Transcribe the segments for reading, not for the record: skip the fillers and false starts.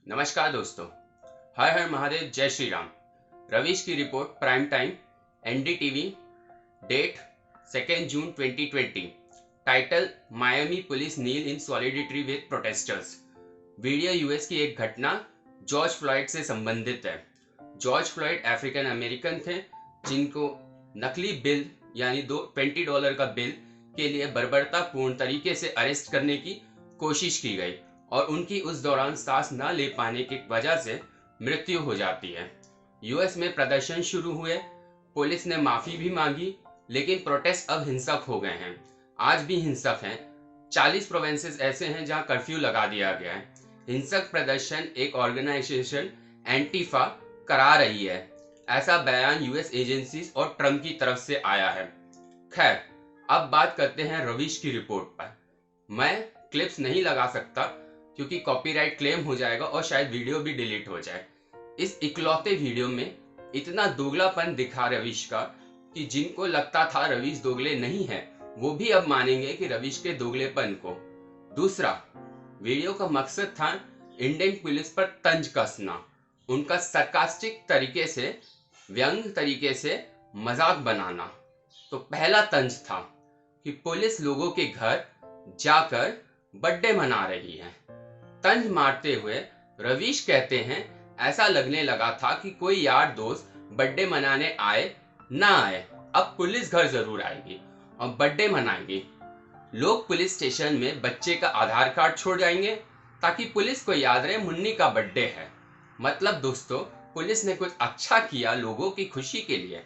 नमस्कार दोस्तों। हर हर महादेव, जय श्री राम। रवीश की report, prime time, NDTV, date 2 June 2020। Title, Miami police kneel in solidarity with protesters. Video US की एक घटना जॉर्ज फ्लॉयड से संबंधित है। जॉर्ज फ्लॉयड अफ्रीकन अमेरिकन थे जिनको नकली बिल यानी $20 का बिल के लिए बर्बरतापूर्ण तरीके से अरेस्ट करने की कोशिश की गई और उनकी उस दौरान सांस न ले पाने की वजह से मृत्यु हो जाती है। यूएस में प्रदर्शन शुरू हुए, पुलिस ने माफी भी मांगी, लेकिन प्रोटेस्ट अब हिंसक हो गए हैं। आज भी हिंसक हैं। 40 प्रोविंसेस ऐसे हैं जहां कर्फ्यू लगा दिया गया है। हिंसक प्रदर्शन एक ऑर्गेनाइजेशन एंटीफा करा रही है, ऐसा बयान यूएस एजेंसीज और ट्रम्प की तरफ से आया है। खैर, अब बात करते हैं रवीश की रिपोर्ट पर। मैं क्लिप्स नहीं लगा सकता क्योंकि कॉपीराइट क्लेम हो जाएगा और शायद वीडियो भी डिलीट हो जाए। इस इकलौते वीडियो में इतना दोगलापन दिखा रवीश का कि जिनको लगता था रवीश दोगले नहीं है, वो भी अब मानेंगे कि रवीश के दोगलेपन को। दूसरा, वीडियो का मकसद था इंडियन पुलिस पर तंज कसना, उनका सरकास्टिक तरीके से, व्यंग तरीके से मजाक बनाना। तो पहला तंज था कि पुलिस लोगों के घर जाकर बर्थडे मना रही है। तंज मारते हुए रवीश कहते हैं, ऐसा लगने लगा था कि कोई यार दोस्त बर्थडे मनाने आए ना आए, अब पुलिस घर जरूर आएगी और बर्थडे मनाएगी। लोग पुलिस स्टेशन में बच्चे का आधार कार्ड छोड़ जाएंगे ताकि पुलिस को याद रहे मुन्नी का बर्थडे है। मतलब दोस्तों, पुलिस ने कुछ अच्छा किया लोगों की खुशी के लिए,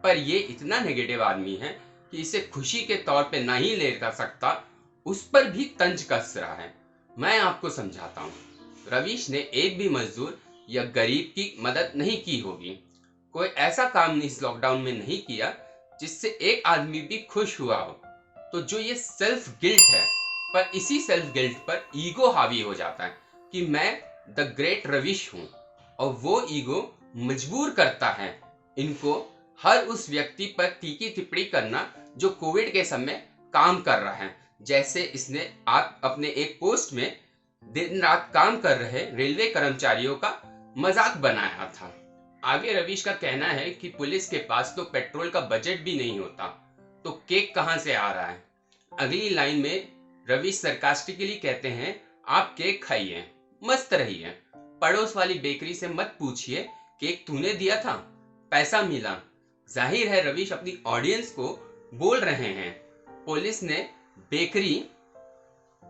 पर ये इतना नेगेटिव आदमी है कि इसे खुशी के तौर पे नहीं ले सकता, उस पर भी तंज कस रहा है। मैं आपको समझाता हूँ। रवीश ने एक भी मजदूर या गरीब की मदद नहीं की होगी। कोई ऐसा काम इस लॉकडाउन में नहीं किया जिससे एक आदमी भी खुश हुआ हो। तो जो ये सेल्फ गिल्ट है, पर इसी सेल्फ गिल्ट पर ईगो हावी हो जाता है कि मैं द ग्रेट रवीश हूँ, और वो ईगो मजबूर करता है इनको हर उस व्यक्ति पर तीखी टिप्पणी करना जो कोविड के समय काम कर रहा है। जैसे इसने आप अपने एक पोस्ट में दिन रात काम कर रहे रेलवे कर्मचारियों का मजाक बनाया था। आगे रवीश का कहना है कि पुलिस के पास तो पेट्रोल का बजट भी नहीं होता, तो केक कहां से आ रहा है। अगली लाइन में रवीश सरकास्टिकली कहते हैं, आप केक खाइए, मस्त रहिए, पड़ोस वाली बेकरी से मत पूछिए केक तूने दिया था, पैसा मिला। जाहिर है रवीश अपनी ऑडियंस को बोल रहे हैं, पुलिस ने बेकरी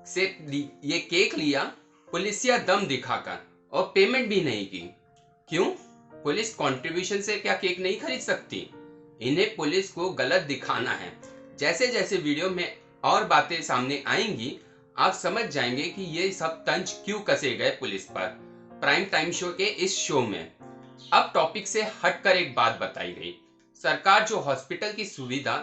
से ये केक लिया पुलिसिया दम दिखाकर और पेमेंट भी नहीं की। क्यों? पुलिस कंट्रीब्यूशन से क्या केक नहीं खरीद सकती? इन्हें पुलिस को गलत दिखाना है। जैसे जैसे वीडियो में और बातें सामने आएंगी, आप समझ जाएंगे कि ये सब तंज क्यों कसे गए पुलिस पर। प्राइम टाइम शो के इस शो में अब टॉपिक से हटकर एक बात बताई गई। सरकार जो हॉस्पिटल की सुविधा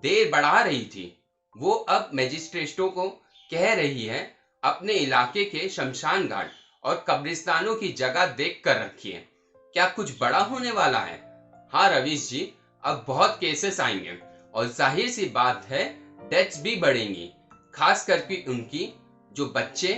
देर बढ़ा रही थी, वो अब मजिस्ट्रेटों को कह रही है अपने इलाके के शमशान घाट और कब्रिस्तानों की जगह देख कर रखिए। क्या कुछ बड़ा होने वाला है? हाँ रवीश जी, अब बहुत केसेस आएंगे और जाहिर सी बात है डेथ्स भी बढ़ेंगी, खास करके उनकी जो बच्चे,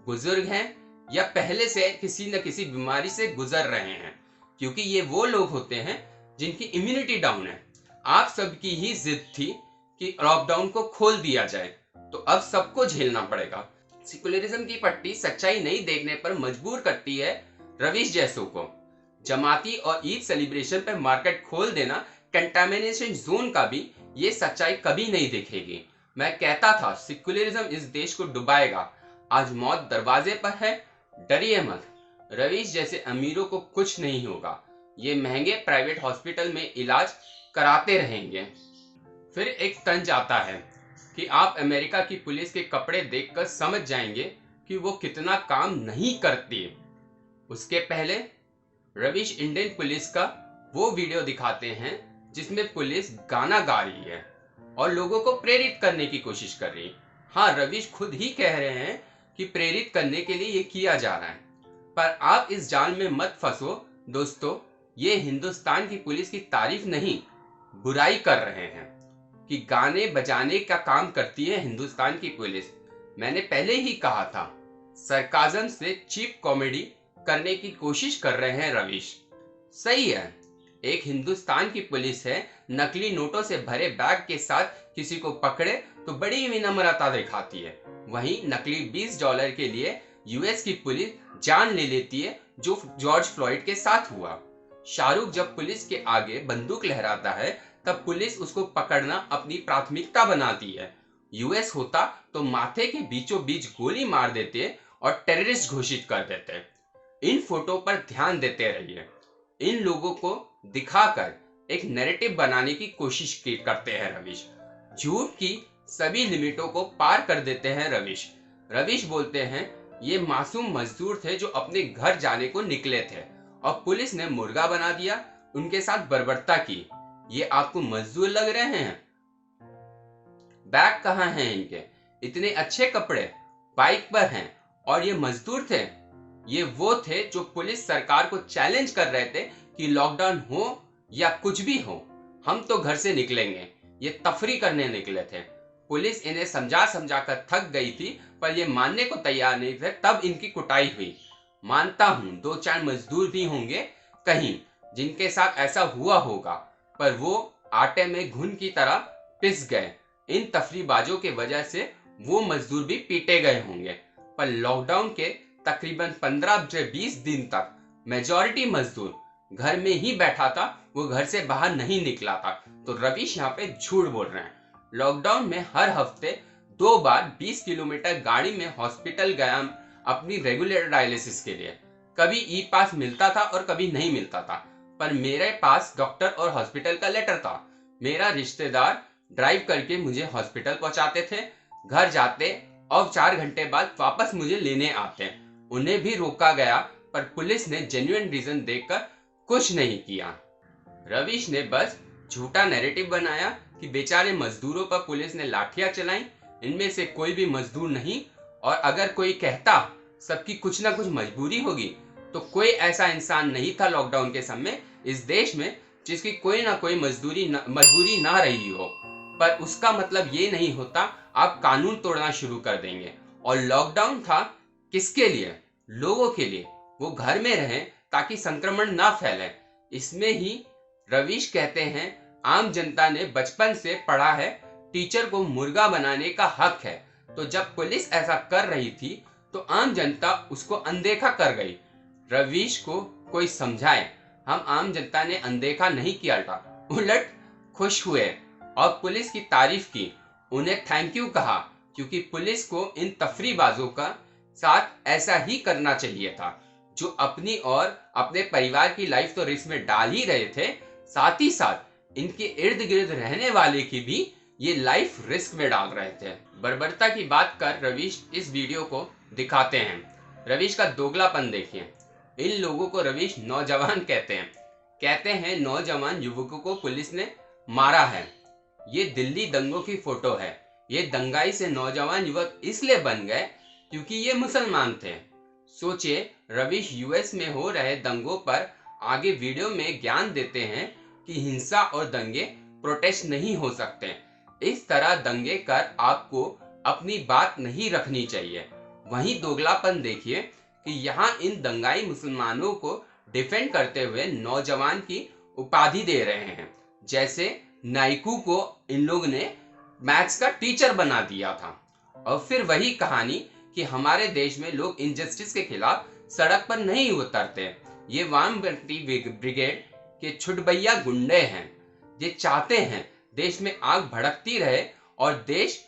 बुजुर्ग हैं या पहले से किसी न किसी बीमारी से गुजर रहे हैं, क्योंकि ये वो लोग होते हैं जिनकी इम्यूनिटी डाउन है। आप सबकी ही जिद थी कि लॉकडाउन को खोल दिया जाए, तो अब सबको झेलना पड़ेगा। सेकुलरिज्म की पट्टी सच्चाई नहीं देखने पर मजबूर करती है रवीश जैसों को। जमाती और ईद सेलिब्रेशन पर मार्केट खोल देना कंटामिनेशन जोन का भी ये सच्चाई कभी नहीं दिखेगी। मैं कहता था सेकुलरिज्म इस देश को डुबाएगा, आज मौत दरवाजे पर है, डरिए मत। रवीश जैसे अमीरों को कुछ नहीं होगा, ये महंगे प्राइवेट हॉस्पिटल में इलाज कराते रहेंगे। फिर एक तंज आता है कि आप अमेरिका की पुलिस के कपड़े देखकर समझ जाएंगे कि वो कितना काम नहीं करती। उसके पहले रवीश इंडियन पुलिस का वो वीडियो दिखाते हैं जिसमें पुलिस गाना गा रही है और लोगों को प्रेरित करने की कोशिश कर रही है। हाँ, रवीश खुद ही कह रहे हैं कि प्रेरित करने के लिए ये किया जा रहा है, पर आप इस जाल में मत फंसो दोस्तों। ये हिंदुस्तान की पुलिस की तारीफ नहीं, बुराई कर रहे हैं कि गाने बजाने का काम करती है हिंदुस्तान की पुलिस। मैंने पहले ही कहा था, सरकाजम से चीप कॉमेडी करने की कोशिश कर रहे हैं रवीश। सही है, एक हिंदुस्तान की पुलिस है, नकली नोटों से भरे बैग के साथ किसी को पकड़े तो बड़ी विनम्रता दिखाती है। वहीं नकली $20 के लिए यूएस की पुलिस जान ले लेती है, जो जॉर्ज फ्लॉयड के साथ हुआ। शाहरुख जब पुलिस के आगे बंदूक लहराता है तब पुलिस उसको पकड़ना अपनी प्राथमिकता बनाती है। यूएस होता तो माथे के बीचों बीच गोली मार देते और टेररिस्ट घोषित कर देते। इन फोटो पर ध्यान देते रहिए। इन लोगों को दिखाकर एक नैरेटिव बनाने की कोशिश करते हैं रवीश। झूठ की सभी लिमिटों को पार कर देते हैं रवीश। रवीश बोलते हैं ये मासूम मजदूर थे जो अपने घर जाने को निकले थे और पुलिस ने मुर्गा बना दिया, उनके साथ बर्बरता की। ये आपको मजदूर लग रहे हैं? बैग कहाँ हैं इनके? इतने अच्छे कपड़े बाइक पर हैं और ये मजदूर थे। ये वो थे जो पुलिस सरकार को चैलेंज कर रहे थे कि लॉकडाउन हो या कुछ भी हो, हम तो घर से निकलेंगे। ये तफरी करने निकले थे। पुलिस इन्हें समझा समझा कर थक गई थी, पर ये मानने को तैयार नहीं थे, तब इनकी कुटाई हुई। मानता हूं 2-4 मजदूर भी होंगे कहीं जिनके साथ ऐसा हुआ होगा, पर वो आटे में घुन की तरह पिस गए। इन तफरीबाजों के वजह से वो मजदूर भी पीटे गए होंगे। पर लॉकडाउन के तकरीबन 15 से 20 दिन तक मेजॉरिटी मजदूर घर में ही बैठा था, वो घर से बाहर नहीं निकला था। तो रवीश यहाँ पे झूठ बोल रहे हैं। लॉकडाउन में हर हफ्ते 2 बार 20 किलोमीटर गाड़ी में हॉस्पिटल गया अपनी रेगुलर डायलिसिस के लिए। कभी ई पास मिलता था और कभी नहीं मिलता था, पर मेरे पास डॉक्टर और हॉस्पिटल का लेटर था। मेरा रिश्तेदार ड्राइव करके मुझे हॉस्पिटल पहुंचाते थे, घर जाते और 4 घंटे बाद वापस मुझे लेने आते। उन्हें भी रोका गया, पर पुलिस ने जेन्युइन रीजन देखकर कुछ नहीं किया। रवीश ने बस झूठा नैरेटिव बनाया कि बेचारे मजदूरों पर पुलिस ने लाठियां चलाई, इनमें से कोई भी मजदूर नहीं। और अगर कोई कहता सबकी कुछ ना कुछ मजबूरी होगी, तो कोई ऐसा इंसान नहीं था लॉकडाउन के समय इस देश में जिसकी कोई ना कोई मजबूरी ना रही हो। पर उसका मतलब ये नहीं होता आप कानून तोड़ना शुरू कर देंगे। और लॉकडाउन था किसके लिए? लोगों के लिए। वो घर में रहें ताकि संक्रमण ना फैले। इसमें ही रवीश कहते हैं आम जनता ने बचपन से पढ़ा है टीचर को मुर्गा बनाने का हक है। तो जब पुलिस ऐसा कर रही थी तो आम जनता उसको अनदेखा कर गई। रवीश को कोई समझाए। हम आम जनता ने अनदेखा नहीं किया था, उलट खुश हुए और पुलिस की तारीफ की, उन्हें थैंक यू कहा, क्योंकि पुलिस को इन तफरीबाजों का साथ ऐसा ही करना चाहिए था, जो अपनी और अपने परिवार की लाइफ तो रिस्क में डाल ही रहे थे, साथ ही साथ इनके इर्द गिर्द रहने वाले की भी ये लाइफ रिस्क में डाल रहे थे। बर्बरता की बात कर रवीश इस वीडियो को दिखाते हैं। रवीश का दोगलापन देखिए। इन लोगों को रवीश नौजवान कहते हैं नौजवान युवकों को पुलिस ने मारा है। ये दिल्ली दंगों की फोटो है। ये दंगाई से नौजवान युवक इसलिए बन गए क्योंकि ये मुसलमान थे। सोचिए, रवीश यूएस में हो रहे दंगों पर आगे वीडियो में ज्ञान देते हैं कि हिंसा और दंगे प्रोटेस्ट नहीं हो सकते। इस तरह दंगे कर आपको अपनी बात नहीं रखनी चाहिए। वहीं दोगलापन देखिए कि यहाँ इन दंगाई मुसलमानों को डिफेंड करते हुए नौजवान की उपाधि दे रहे हैं, जैसे नाइकू को इन लोग ने मैथ्स का टीचर बना दिया था। और फिर वही कहानी कि हमारे देश में लोग इनजस्टिस के खिलाफ सड़क पर नहीं उतरते। ये वामपंथी ब्रिगेड के छुटभैया गुंडे हैं। ये चाहते हैं देश में आग भड़कती रहे और देश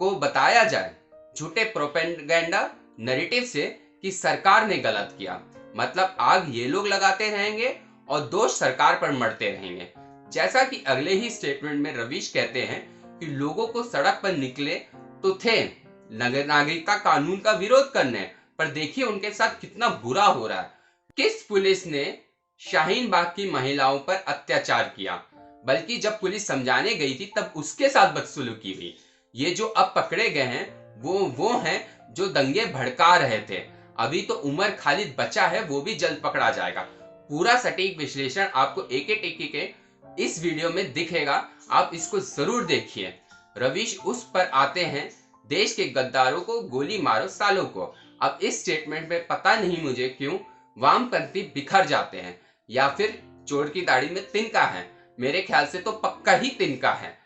को बताया जाए झूठे प्रोपेगेंडा नैरेटिव से कि सरकार ने गलत किया। मतलब आग ये लोग लगाते रहेंगे और दोष सरकार पर मढ़ते रहेंगे। जैसा कि अगले ही स्टेटमेंट में रवीश कहते हैं कि लोगों को सड़क पर निकले तो थे नागरिकता कानून का विरोध करने, पर देखिए उनके साथ कितना बुरा हो रहा है। किस पुलिस ने शाहीन बाग की महिलाओं पर अत्याचार किया, बल्कि जब पुलिस समझाने गई थी तब उसके साथ बदसलूकी हुई। ये जो अब पकड़े गए हैं वो हैं जो दंगे भड़का रहे थे। अभी तो उमर खालिद बचा है, वो भी जल्द पकड़ा जाएगा। पूरा सटीक विश्लेषण आपको एक टिक्की के इस वीडियो में दिखेगा, आप इसको जरूर देखिए। रवीश उस पर आते हैं देश के गद्दारों को गोली मारो सालों को। अब इस स्टेटमेंट में पता नहीं मुझे क्यों वामपंथी बिखर जाते हैं, या फिर चोर की दाढ़ी में तिनका है। मेरे ख्याल से तो पक्का ही तिनका है।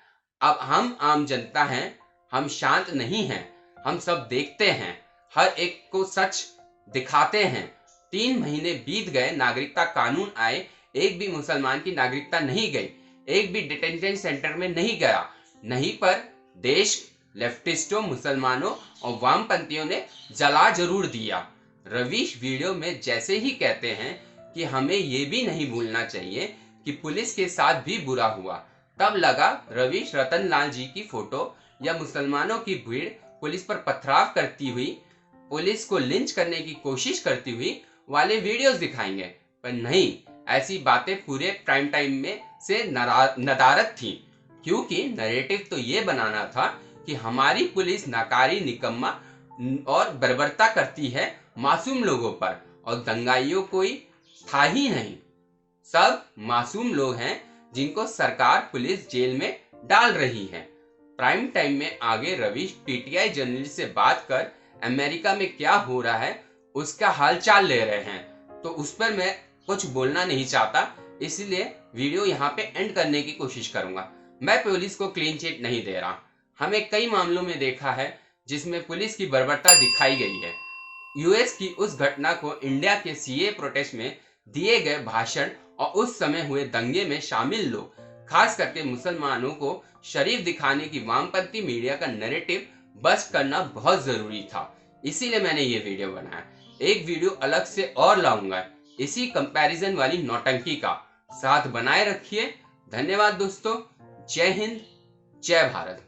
अब हम आम जनता हैं, हम शांत नहीं हैं, हम सब देखते हैं, हर एक को सच दिखाते हैं। 3 महीने बीत गए, नागरिकता कानून आए, एक भी मुसलमान की नागरिकता नहीं गई, एक भी डिटेंशन सेंटर में नहीं गया। नहीं पर देश लेफ्टिस्टों, मुसलमानों और वामपंथियों ने जला जरूर दिया। रवीश वीडियो में जैसे ही कहते हैं कि हमें ये भी नहीं भूलना चाहिए कि पुलिस के साथ भी बुरा हुआ, तब लगा रवीश रतनलाल जी की फोटो या मुसलमानों की भीड़ पुलिस पर पथराव करती हुई, पुलिस को लिंच करने की कोशिश करती हुई वाले वीडियोस दिखाएंगे। पर नहीं, ऐसी बातें पूरे प्राइम टाइम में से नदारत थी, क्योंकि नैरेटिव तो ये बनाना था कि हमारी पुलिस नाकारी, निकम्मा और बर्बरता करती है मासूम लोगों पर, और दंगाइयों कोई था ही नहीं। सब मासूम लोग हैं जिनको सरकार, पुलिस जेल में डाल रही है। प्राइम टाइम में आगे रवीश पीटीआई जर्नलिस्ट से बात कर अमेरिका में क्या हो रहा है उसका हालचाल ले रहे हैं, तो उस पर मैं कुछ बोलना नहीं चाहता, इसलिए वीडियो यहाँ पे एंड करने की कोशिश करूंगा। मैं पुलिस को क्लीन चिट नहीं दे रहा। हमें कई मामलों में देखा है जिसमें पुलिस की बर्बरता दिखाई गई है। यूएस की उस घटना को इंडिया के सीए प्रोटेस्ट में दिए गए भाषण और उस समय हुए दंगे में शामिल लोग, खास करके मुसलमानों को शरीफ दिखाने की वामपंथी मीडिया का नैरेटिव बस्ट करना बहुत जरूरी था। इसीलिए मैंने ये वीडियो बनाया। एक वीडियो अलग से और लाऊंगा इसी कंपैरिजन वाली नौटंकी का। साथ बनाए रखिए। धन्यवाद दोस्तों। जय हिंद, जय भारत।